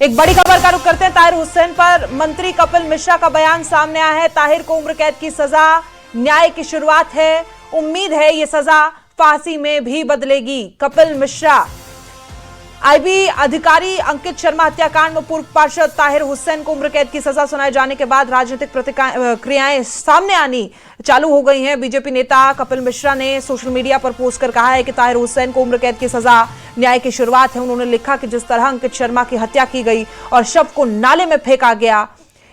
एक बड़ी खबर का रुख करते हैं ताहिर हुसैन पर। मंत्री कपिल मिश्रा का बयान सामने आया है। ताहिर को उम्र कैद की सजा न्याय की शुरुआत है। उम्मीद है ये सजा फांसी में भी बदलेगी। कपिल मिश्रा। आईबी अधिकारी अंकित शर्मा हत्याकांड में पूर्व पार्षद ताहिर हुसैन को उम्र कैद की सजा सुनाए जाने के बाद राजनीतिक प्रतिक्रियाएं सामने आनी चालू हो गई हैं। बीजेपी नेता कपिल मिश्रा ने सोशल मीडिया पर पोस्ट कर कहा है कि ताहिर हुसैन को उम्र कैद की सजा न्याय की शुरुआत है। उन्होंने लिखा कि जिस तरह अंकित शर्मा की हत्या की गई और शव को नाले में फेंका गया,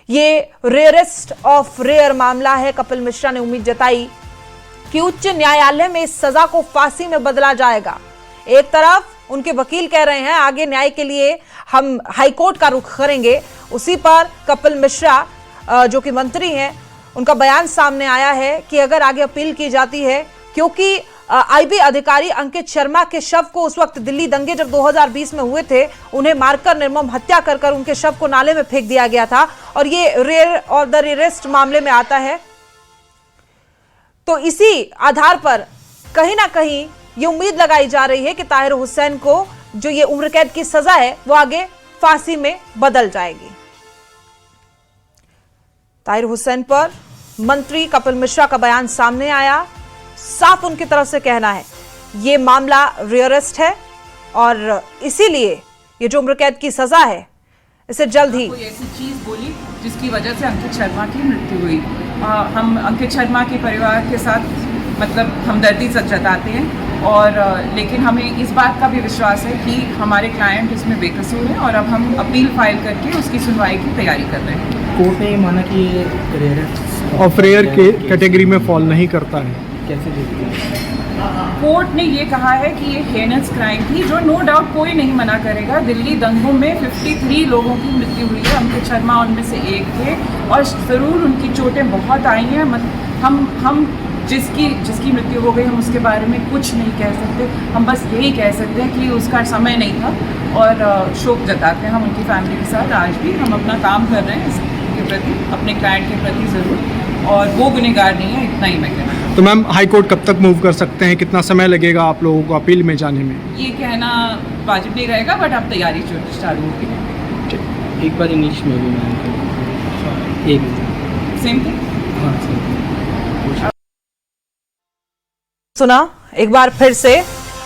ये रेयरेस्ट ऑफ रेयर मामला है। कपिल मिश्रा ने उम्मीद जताई कि उच्च न्यायालय में इस सजा को फांसी में बदला जाएगा। एक तरफ उनके वकील कह रहे हैं आगे न्याय के लिए हम हाईकोर्ट का रुख करेंगे, उसी पर कपिल मिश्रा जो कि मंत्री हैं उनका बयान सामने आया है कि अगर आगे अपील की जाती है, क्योंकि आईबी अधिकारी अंकित शर्मा के शव को उस वक्त दिल्ली दंगे जब 2020 में हुए थे, उन्हें मारकर निर्मम हत्या कर उनके शव को नाले में फेंक दिया गया था और ये रेयर और द रेयरेस्ट मामले में आता है। तो इसी आधार पर कहीं ना कहीं ये उम्मीद लगाई जा रही है कि ताहिर हुसैन को जो ये उम्र कैद की सजा है वो आगे फांसी में बदल जाएगी। ताहिर हुसैन पर मंत्री कपिल मिश्रा का बयान सामने आया। साफ उनकी तरफ से कहना है ये मामला रेयरेस्ट है और इसीलिए ये जो उम्र कैद की सजा है इसे जल्द ही कोई ऐसी चीज बोली जिसकी वजह से अंकित शर्मा की मृत्यु हुई। हम अंकित शर्मा के परिवार के साथ मतलब हमदर्दी जताते हैं और लेकिन हमें इस बात का भी विश्वास है कि हमारे क्लाइंट इसमें बेकसूर हैं और अब हम अपील फाइल करके उसकी सुनवाई की तैयारी कर रहे हैं। कोर्ट ने ये माना कि ये रेयर ऑफ रेयर के कैटेगरी में फॉल नहीं करता है। कैसे देखते हैं? कोर्ट ने ये कहा है कि ये हेनस क्राइम थी, जो नो डाउट कोई नहीं मना करेगा। दिल्ली दंगों में 53 लोगों की मृत्यु हुई है, अंकित शर्मा उनमें से एक थे और ज़रूर उनकी चोटें बहुत आई हैं। हम जिसकी मृत्यु हो गई हम उसके बारे में कुछ नहीं कह सकते। हम बस यही कह सकते हैं कि उसका समय नहीं था और शोक जताते हैं हम उनकी फैमिली के साथ। आज भी हम अपना काम कर रहे हैं इसके प्रति, अपने क्लाइंट के प्रति ज़रूर, और वो गुनहगार नहीं है, इतना ही मैं कहना। तो मैम हाईकोर्ट कब तक मूव कर सकते हैं? कितना समय लगेगा आप लोगों को अपील में जाने में? ये कहना वाजिब नहीं रहेगा, बट अब तैयारी चालू होगी। एक बार इंग्लिश में भी मैं एक सेम थिंग। हाँ सेम। सुना एक बार फिर से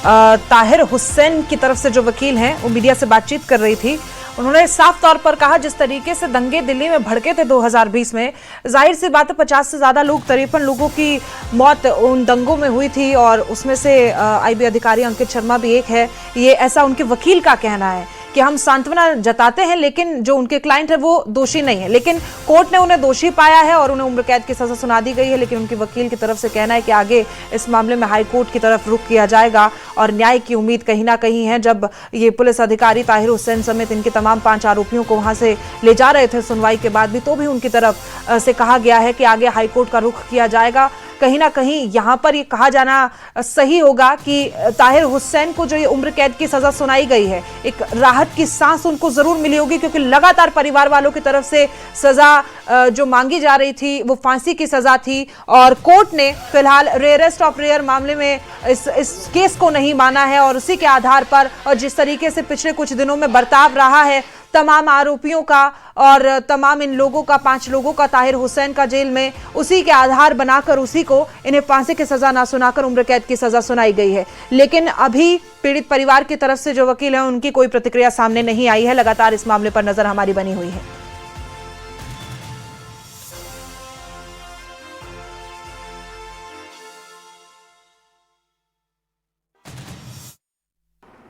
ताहिर हुसैन की तरफ से जो वकील हैं वो मीडिया से बातचीत कर रही थी। उन्होंने साफ तौर पर कहा जिस तरीके से दंगे दिल्ली में भड़के थे 2020 में, जाहिर सी बात है 50 से ज्यादा लोग, 53 लोगों की मौत उन दंगों में हुई थी और उसमें से आईबी अधिकारी अंकित शर्मा भी एक है। ये ऐसा उनके वकील का कहना है कि हम सांत्वना जताते हैं लेकिन जो उनके क्लाइंट है वो दोषी नहीं है। लेकिन कोर्ट ने उन्हें दोषी पाया है और उन्हें उम्र कैद की सजा सुना दी गई है। लेकिन उनके वकील की तरफ से कहना है कि आगे इस मामले में हाई कोर्ट की तरफ रुख किया जाएगा और न्याय की उम्मीद कहीं ना कहीं है। जब ये पुलिस अधिकारी ताहिर हुसैन समेत इनके तमाम 5 आरोपियों को वहां से ले जा रहे थे सुनवाई के बाद भी, तो भी उनकी तरफ से कहा गया है कि आगे हाई कोर्ट का रुख किया जाएगा। कहीं ना कहीं यहां पर ये कहा जाना सही होगा कि ताहिर हुसैन को जो ये उम्र कैद की सजा सुनाई गई है, एक राहत की सांस उनको जरूर मिली होगी, क्योंकि लगातार परिवार वालों की तरफ से सजा जो मांगी जा रही थी वो फांसी की सजा थी और कोर्ट ने फिलहाल रेयरेस्ट ऑफ रेयर मामले में इस केस को नहीं माना है और उसी के आधार पर और जिस तरीके से पिछले कुछ दिनों में बर्ताव रहा है तमाम आरोपियों का और तमाम इन लोगों का, 5 लोगों का ताहिर हुसैन का जेल में, उसी के आधार बनाकर उसी को इन्हें फांसी की सजा ना सुनाकर उम्र कैद की सजा सुनाई गई है। लेकिन अभी पीड़ित परिवार की तरफ से जो वकील है उनकी कोई प्रतिक्रिया सामने नहीं आई है। लगातार इस मामले पर नजर हमारी बनी हुई है।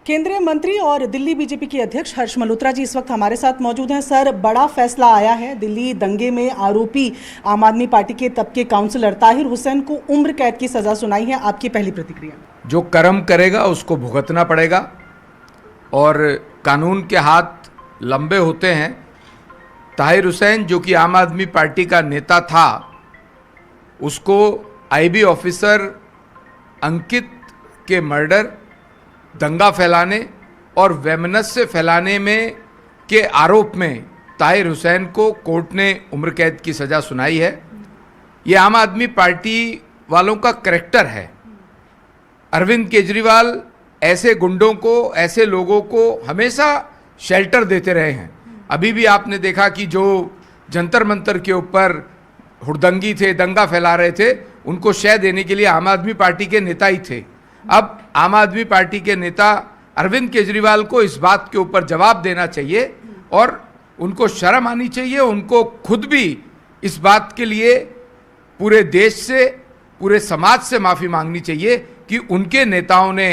केंद्रीय मंत्री और दिल्ली बीजेपी के अध्यक्ष हर्ष मल्होत्रा जी इस वक्त हमारे साथ मौजूद हैं। सर, बड़ा फैसला आया है। दिल्ली दंगे में आरोपी आम आदमी पार्टी के तब के काउंसलर ताहिर हुसैन को उम्र कैद की सजा सुनाई है। आपकी पहली प्रतिक्रिया? जो कर्म करेगा उसको भुगतना पड़ेगा और कानून के हाथ लंबे होते हैं। ताहिर हुसैन जो कि आम आदमी पार्टी का नेता था, उसको आईबी ऑफिसर अंकित के मर्डर, दंगा फैलाने और वैमनस्य फैलाने में के आरोप में ताहिर हुसैन को कोर्ट ने उम्र कैद की सज़ा सुनाई है। ये आम आदमी पार्टी वालों का करैक्टर है। अरविंद केजरीवाल ऐसे गुंडों को, ऐसे लोगों को हमेशा शेल्टर देते रहे हैं। अभी भी आपने देखा कि जो जंतर मंतर के ऊपर हुड़दंगी थे, दंगा फैला रहे थे, उनको शय देने के लिए आम आदमी पार्टी के नेता ही थे। अब आम आदमी पार्टी के नेता अरविंद केजरीवाल को इस बात के ऊपर जवाब देना चाहिए और उनको शर्म आनी चाहिए। उनको खुद भी इस बात के लिए पूरे देश से, पूरे समाज से माफ़ी मांगनी चाहिए कि उनके नेताओं ने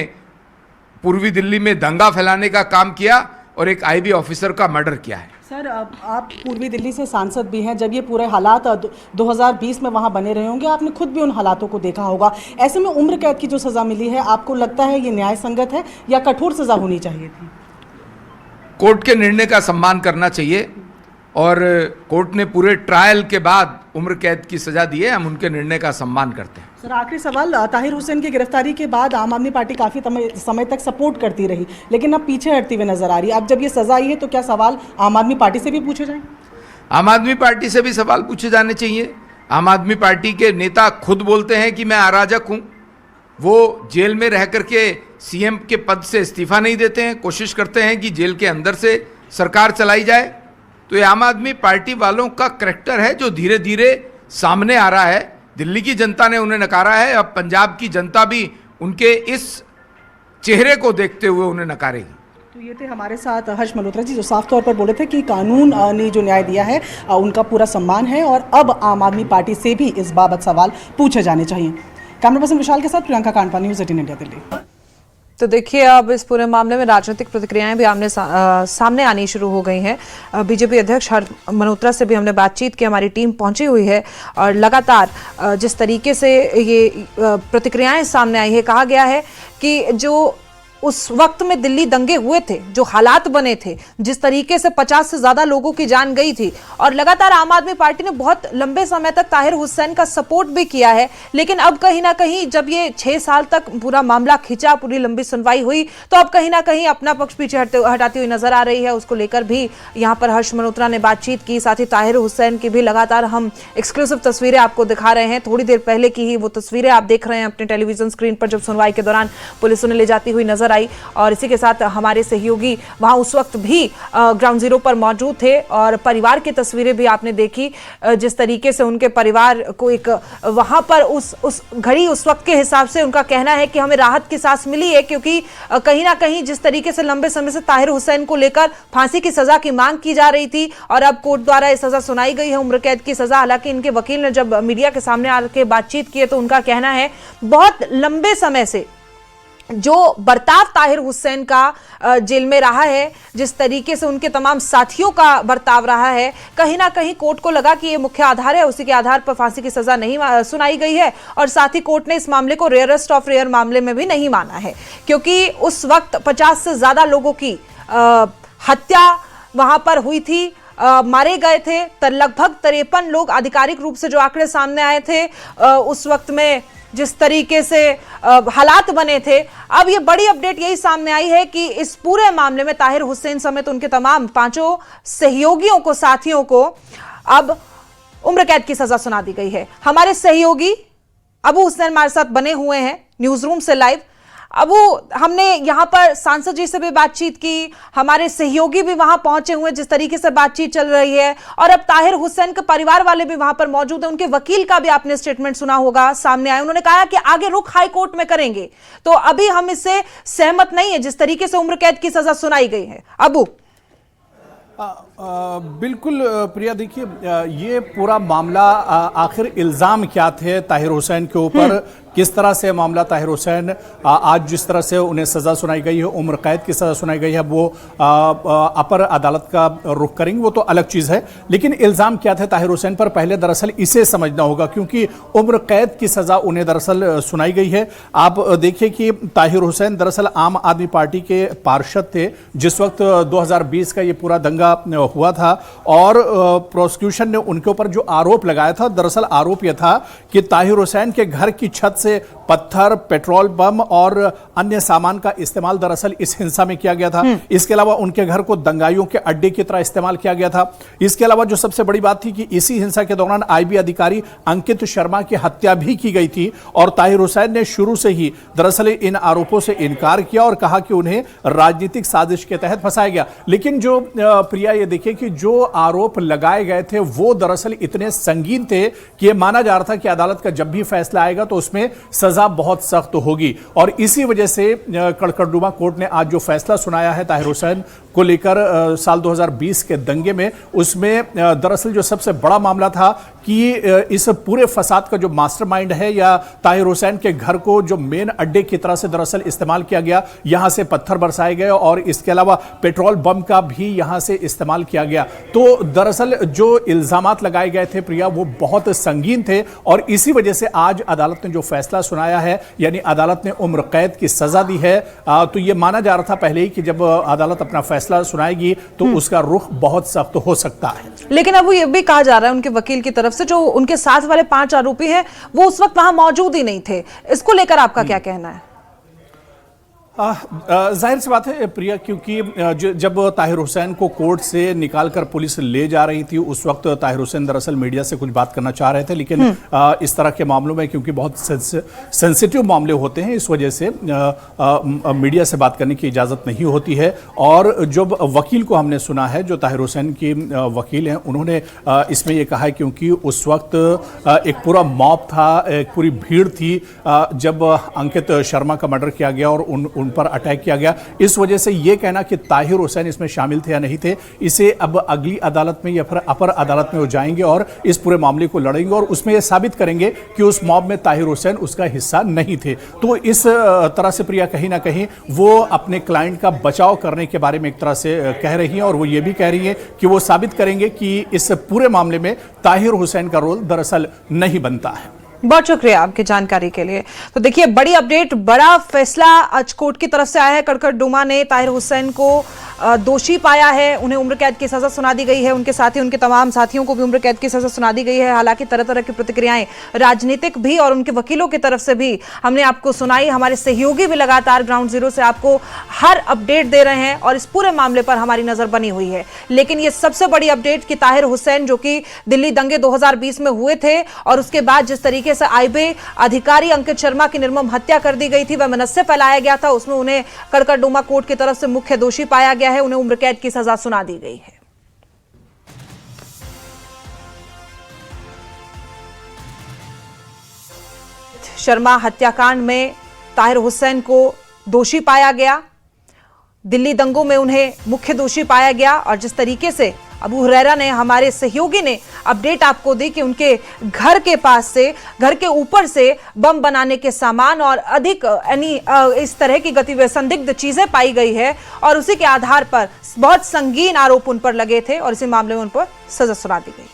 पूर्वी दिल्ली में दंगा फैलाने का काम किया और एक आईबी ऑफिसर का मर्डर किया है। सर, आप पूर्वी दिल्ली से सांसद भी हैं। जब ये पूरे हालात 2020 में वहाँ बने रहे होंगे, आपने खुद भी उन हालातों को देखा होगा। ऐसे में उम्र कैद की जो सज़ा मिली है, आपको लगता है ये न्याय संगत है या कठोर सज़ा होनी चाहिए थी? कोर्ट के निर्णय का सम्मान करना चाहिए और कोर्ट ने पूरे ट्रायल के बाद उम्र कैद की सज़ा दी है, हम उनके निर्णय का सम्मान करते हैं। सर, आखिरी सवाल, ताहिर हुसैन की गिरफ्तारी के बाद आम आदमी पार्टी काफ़ी समय तक सपोर्ट करती रही, लेकिन अब पीछे हटती हुई नजर आ रही है। अब जब ये सज़ा आई है तो क्या सवाल आम आदमी पार्टी से भी पूछे जाएं? आम आदमी पार्टी से भी सवाल पूछे जाने चाहिए। आम आदमी पार्टी के नेता खुद बोलते हैं कि मैं अराजक हूँ। वो जेल में रह करके सीएम के पद से इस्तीफा नहीं देते हैं, कोशिश करते हैं कि जेल के अंदर से सरकार चलाई जाए। तो ये आम आदमी पार्टी वालों का करैक्टर है जो धीरे धीरे सामने आ रहा है। दिल्ली की जनता ने उन्हें नकारा है, अब पंजाब की जनता भी उनके इस चेहरे को देखते हुए उन्हें नकारेगी। तो ये थे हमारे साथ हर्ष मल्होत्रा जी, जो साफ तौर पर बोले थे कि कानून ने जो न्याय दिया है उनका पूरा सम्मान है और अब आम आदमी पार्टी से भी इस बाबत सवाल पूछे जाने चाहिए। कैमरा पर्सन विशाल के साथ प्रियंका कांडपानी, न्यूज़ 18 इंडिया, दिल्ली। तो देखिए, अब इस पूरे मामले में राजनीतिक प्रतिक्रियाएं भी सामने आनी शुरू हो गई हैं। बीजेपी अध्यक्ष हर्ष मल्होत्रा से भी हमने बातचीत की, हमारी टीम पहुंची हुई है और लगातार जिस तरीके से ये प्रतिक्रियाएं सामने आई है, कहा गया है कि जो उस वक्त में दिल्ली दंगे हुए थे, जो हालात बने थे, जिस तरीके से 50 से ज्यादा लोगों की जान गई थी और लगातार आम आदमी पार्टी ने बहुत लंबे समय तक ताहिर हुसैन का सपोर्ट भी किया है, लेकिन अब कहीं ना कहीं जब ये 6 साल तक पूरा मामला खिंचा, पूरी लंबी सुनवाई हुई, तो अब कहीं ना कहीं अपना पक्ष पीछे हटाती हुई नजर आ रही है। उसको लेकर भी यहाँ पर हर्ष मल्होत्रा ने बातचीत की। साथ ही ताहिर हुसैन की भी लगातार हम एक्सक्लूसिव तस्वीरें आपको दिखा रहे हैं। थोड़ी देर पहले की ही वो तस्वीरें आप देख रहे हैं अपने टेलीविजन स्क्रीन पर, जब सुनवाई के दौरान पुलिस उन्हें ले जाती हुई नजर आई। और इसी के साथ हमारे सहयोगी वहां उस वक्त भी ग्राउंड जीरो पर मौजूद थे और परिवार की तस्वीरें भी आपने देखी, जिस तरीके से उनके परिवार को एक वहां पर उस घड़ी, उस वक्त के हिसाब से उनका कहना है कि हमें राहत की सांस मिली है, क्योंकि कहीं ना कहीं जिस तरीके से लंबे समय से ताहिर हुसैन को लेकर फांसी की सजा की मांग की जा रही थी और अब कोर्ट द्वारा यह सजा सुनाई गई है, उम्र कैद की सजा। हालांकि इनके वकील ने जब मीडिया के सामने आकर बातचीत की तो उनका कहना है बहुत लंबे समय से जो बर्ताव ताहिर हुसैन का जेल में रहा है, जिस तरीके से उनके तमाम साथियों का बर्ताव रहा है, कहीं ना कहीं कोर्ट को लगा कि ये मुख्य आधार है, उसी के आधार पर फांसी की सजा नहीं सुनाई गई है। और साथ ही कोर्ट ने इस मामले को रेयरेस्ट ऑफ रेयर मामले में भी नहीं माना है, क्योंकि उस वक्त 50 से ज्यादा लोगों की हत्या वहां पर हुई थी, मारे गए थे। लगभग 53 लोग आधिकारिक रूप से जो आंकड़े सामने आए थे उस वक्त में, जिस तरीके से हालात बने थे। अब ये बड़ी अपडेट यही सामने आई है कि इस पूरे मामले में ताहिर हुसैन समेत उनके तमाम 5 सहयोगियों को, साथियों को अब उम्र कैद की सजा सुना दी गई है। हमारे सहयोगी अबू हुसैन हमारे साथ बने हुए हैं न्यूज रूम से लाइव। अबू, हमने यहाँ पर सांसद जी से भी बातचीत की, हमारे सहयोगी भी वहां पहुंचे हुए, जिस तरीके से बातचीत चल रही है, और अब ताहिर हुसैन के परिवार वाले भी वहां पर मौजूद हैं। उनके वकील का भी आपने स्टेटमेंट सुना होगा, सामने आया। उन्होंने कहा कि आगे रुख हाई कोर्ट में करेंगे, तो अभी हम इससे सहमत नहीं है जिस तरीके से उम्र कैद की सजा सुनाई गई है। अबू, बिल्कुल प्रिया, देखिए ये पूरा मामला आखिर इल्ज़ाम क्या थे ताहिर हुसैन के ऊपर, किस तरह से मामला ताहिर हुसैन आज जिस तरह से उन्हें सज़ा सुनाई गई है, उम्र कैद की सज़ा सुनाई गई है, वो अपर अदालत का रुख करेंगे, वो तो अलग चीज़ है। लेकिन इल्ज़ाम क्या थे ताहिर हुसैन पर, पहले दरअसल इसे समझना होगा, क्योंकि उम्र कैद की सज़ा उन्हें दरअसल सुनाई गई है। आप देखिए कि ताहिर हुसैन दरअसल आम आदमी पार्टी के पार्षद थे जिस वक्त 2020 का ये पूरा दंगा हुआ था, और प्रोसिक्यूशन ने उनके ऊपर जो आरोप लगाया था, दरअसल आरोप यह था कि ताहिर हुसैन के घर की छत से पत्थर, पेट्रोल बम और अन्य सामान का इस्तेमाल दरअसल इस हिंसा में किया गया था। इसके अलावा उनके घर को दंगाइयों के अड्डे की तरह इस्तेमाल किया गया था। इसके अलावा जो सबसे बड़ी बात थी कि इसी हिंसा के दौरान आईबी अधिकारी अंकित शर्मा की हत्या भी की गई थी और ताहिर हुसैन ने शुरू से ही दरअसल इन आरोपों से इनकार किया और कहा कि उन्हें राजनीतिक साजिश के तहत फंसाया गया। लेकिन जो प्रिया, ये देखिए कि जो आरोप लगाए गए थे वो दरअसल इतने संगीन थे कि यह माना जा रहा था कि अदालत का जब भी फैसला आएगा तो उसमें सजा बहुत सख्त होगी। और इसी वजह से कड़कड़डुमा कोर्ट ने आज जो फैसला सुनाया है ताहिर हुसैन को लेकर साल 2020 के दंगे में, उसमें दरअसल जो सबसे बड़ा मामला था कि इस पूरे फसाद का जो मास्टरमाइंड है या ताहिर हुसैन के घर को जो मेन अड्डे की तरह से दरअसल इस्तेमाल किया गया, यहां से पत्थर बरसाए गए और इसके अलावा पेट्रोल बम का भी यहां से इस्तेमाल किया गया। तो दरअसल जो इल्जामात लगाए गए थे प्रिया, वो बहुत संगीन थे और इसी वजह से आज अदालत ने जो फैसला सुनाया है, यानी अदालत ने उम्र कैद की सजा दी है। तो यह माना जा रहा था पहले ही कि जब अदालत अपना फैसला सुनाएगी तो उसका रुख बहुत सख्त हो सकता है। लेकिन अब ये भी कहा जा रहा है उनके वकील की तरफ से, जो उनके साथ वाले 5 आरोपी हैं वो उस वक्त वहां मौजूद ही नहीं थे। इसको लेकर आपका क्या कहना है? जाहिर सी बात है प्रिया, क्योंकि जब ताहिर हुसैन को कोर्ट से निकालकर पुलिस ले जा रही थी उस वक्त ताहिर हुसैन दरअसल मीडिया से कुछ बात करना चाह रहे थे, लेकिन इस तरह के मामलों में क्योंकि बहुत सेंसिटिव मामले होते हैं, इस वजह से मीडिया से बात करने की इजाज़त नहीं होती है। और जब वकील को हमने सुना है, जो ताहिर हुसैन की वकील हैं, उन्होंने इसमें यह कहा है क्योंकि उस वक्त एक पूरा मॉब था, एक पूरी भीड़ थी जब अंकित शर्मा का मर्डर किया गया और उन पर अटैक किया गया। इस वजह से यह कहना कि ताहिर हुसैन इसमें शामिल थे या नहीं थे, इसे अब अगली अदालत में या फिर अपर अदालत में वो जाएंगे और इस पूरे मामले को लड़ेंगे और उसमें यह साबित करेंगे कि उस मॉब में ताहिर हुसैन उसका हिस्सा नहीं थे। तो इस तरह से प्रिया कहीं ना कहीं वो अपने क्लाइंट का बचाव करने के बारे में एक तरह से कह रही हैं और वो ये भी कह रही हैं कि वो साबित करेंगे कि इस पूरे मामले में ताहिर हुसैन का रोल दरअसल नहीं बनता है। बहुत शुक्रिया आपकी जानकारी के लिए। तो देखिए, बड़ी अपडेट, बड़ा फैसला आज कोर्ट की तरफ से आया है। कड़कड़डुमा ने ताहिर हुसैन को दोषी पाया है, उन्हें उम्र कैद की सजा सुना दी गई है, उनके साथी, उनके तमाम साथियों को भी उम्र कैद की सजा सुना दी गई है। हालांकि तरह तरह की प्रतिक्रियाएं राजनीतिक भी और उनके वकीलों की तरफ से भी हमने आपको सुनाई। हमारे सहयोगी भी लगातार ग्राउंड जीरो से आपको हर अपडेट दे रहे हैं और इस पूरे मामले पर हमारी नजर बनी हुई है। लेकिन ये सबसे बड़ी अपडेट कि ताहिर हुसैन, जो कि दिल्ली दंगे 2020 में हुए थे और उसके बाद जिस तरीके से आईबी अधिकारी अंकित शर्मा की निर्मम हत्या कर दी गई थी, वह मनस्य फैलाया गया था, उसमें उन्हें कड़कड़डुमा कोर्ट की तरफ से मुख्य दोषी पाया गया है, उन्हें उम्र कैद की सजा सुना दी गई है। शर्मा हत्याकांड में ताहिर हुसैन को दोषी पाया गया, दिल्ली दंगों में उन्हें मुख्य दोषी पाया गया और जिस तरीके से अबू हुरैरा ने, हमारे सहयोगी ने अपडेट आपको दी कि उनके घर के पास से, घर के ऊपर से बम बनाने के सामान और अधिक इस तरह की संदिग्ध चीजें पाई गई है और उसी के आधार पर बहुत संगीन आरोप उन पर लगे थे और इसी मामले में उन पर सजा सुना दी गई।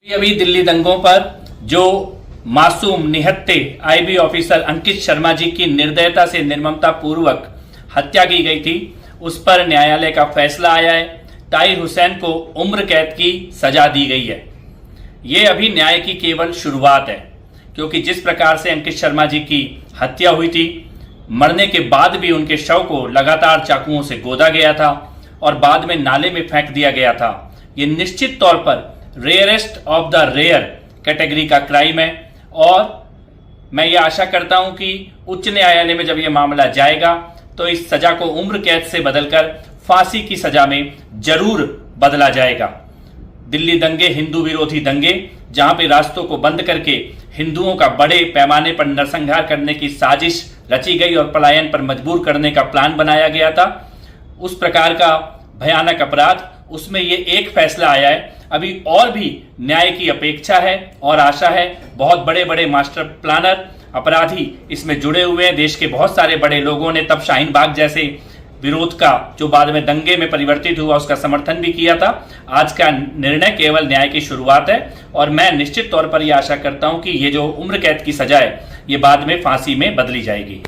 अभी दिल्ली दंगों पर जो मासूम निहत्थे आईबी ऑफिसर अंकित शर्मा जी की निर्दयता से निर्ममता पूर्वक हत्या की गई थी, उस पर न्यायालय का फैसला आया है। ताहिर हुसैन को उम्र कैद की सजा दी गई है। ये अभी न्याय की केवल शुरुआत है, क्योंकि जिस प्रकार से अंकित शर्मा जी की हत्या हुई थी, मरने के बाद भी उनके शव को लगातार चाकुओं से गोदा गया था और बाद में नाले में फेंक दिया गया था। ये निश्चित तौर पर rarest of the rare category का क्राइम है और मैं ये आशा करता हूं कि उच्च न्यायालय में जब ये मामला जाएगा तो इस सजा को उम्र कैद से बदलकर फांसी की सजा में जरूर बदला जाएगा। दिल्ली दंगे हिंदू विरोधी दंगे, जहां पे रास्तों को बंद करके हिंदुओं का बड़े पैमाने पर नरसंहार करने की साजिश रची गई और पलायन पर मजबूर करने का प्लान बनाया गया था, उस प्रकार का भयानक अपराध, उसमें ये एक फैसला आया है। अभी और भी न्याय की अपेक्षा है और आशा है। बहुत बड़े बड़े मास्टर प्लानर, अपराधी इसमें जुड़े हुए हैं। देश के बहुत सारे बड़े लोगों ने तब शाहीन बाग जैसे विरोध का, जो बाद में दंगे में परिवर्तित हुआ, उसका समर्थन भी किया था। आज का निर्णय केवल न्याय की शुरुआत है और मैं निश्चित तौर पर यह आशा करता हूं कि ये जो उम्र कैद की सजा है, ये बाद में फांसी में बदली जाएगी।